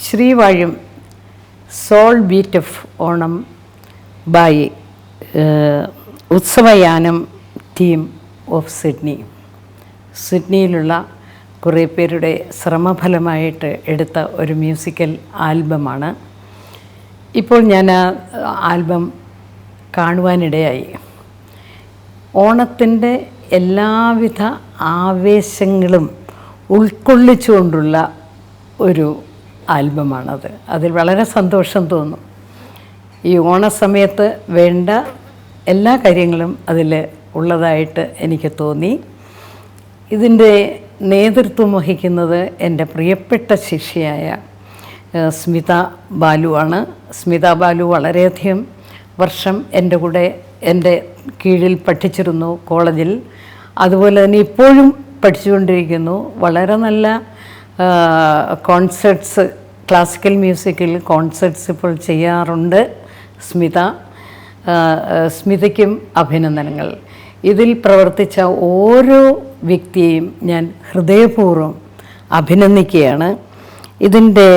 ശ്രീവാഴും soul beat of Onam by Utsavayanam team of Sydney. സിഡ്നിയിലുള്ള കുറേ പേരുടെ ശ്രമഫലമായിട്ട് എടുത്ത ഒരു മ്യൂസിക്കൽ ആൽബമാണ്. ഇപ്പോൾ ഞാൻ ആ ആൽബം കാണുവാനിടയായി. ഓണത്തിൻ്റെ എല്ലാവിധ ആവേശങ്ങളും ഉൾക്കൊള്ളിച്ചുകൊണ്ടുള്ള ഒരു ആൽബമാണത്. അതിൽ വളരെ സന്തോഷം തോന്നും. ഈ ഓണസമയത്ത് വേണ്ട എല്ലാ കാര്യങ്ങളും അതിൽ ഉള്ളതായിട്ട് എനിക്ക് തോന്നി. ഇതിൻ്റെ നേതൃത്വം വഹിക്കുന്നത് എൻ്റെ പ്രിയപ്പെട്ട ശിഷ്യയായ സ്മിത ബാലുവാണ്. സ്മിത ബാലു വളരെയധികം വർഷം എൻ്റെ കൂടെ എൻ്റെ കീഴിൽ പഠിച്ചിരുന്നു കോളേജിൽ. അതുപോലെ തന്നെ ഇപ്പോഴും പഠിച്ചുകൊണ്ടിരിക്കുന്നു. വളരെ നല്ല കോൺസേർട്ട്സ്, ക്ലാസിക്കൽ മ്യൂസിക്കിൽ കോൺസേർട്ട്സ് ഇപ്പോൾ ചെയ്യാറുണ്ട് സ്മിത. സ്മിതയ്ക്കും അഭിനന്ദനങ്ങൾ. ഇതിൽ പ്രവർത്തിച്ച ഓരോ വ്യക്തിയെയും ഞാൻ ഹൃദയപൂർവ്വം അഭിനന്ദിക്കുകയാണ്. ഇതിൻ്റെ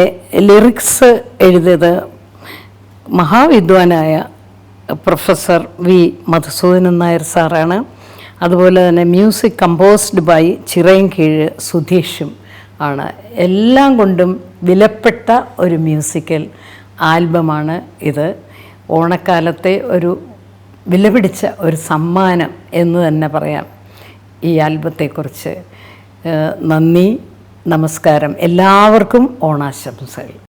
ലിറിക്സ് എഴുതിയത് മഹാവിദ്വാനായ പ്രൊഫസർ വി മധുസൂദനൻ നായർ സാറാണ്. അതുപോലെ തന്നെ മ്യൂസിക് കമ്പോസ്ഡ് ബൈ ചിറയൻകീഴ് സുധീഷും ആണ്. എല്ലാം കൊണ്ടും വിലപ്പെട്ട ഒരു മ്യൂസിക്കൽ ആൽബമാണ് ഇത്. ഓണക്കാലത്തെ ഒരു വിലപിടിച്ച ഒരു സമ്മാനം എന്ന് തന്നെ പറയാം ഈ ആൽബത്തെക്കുറിച്ച്. നന്ദി, നമസ്കാരം. എല്ലാവർക്കും ഓണാശംസകൾ.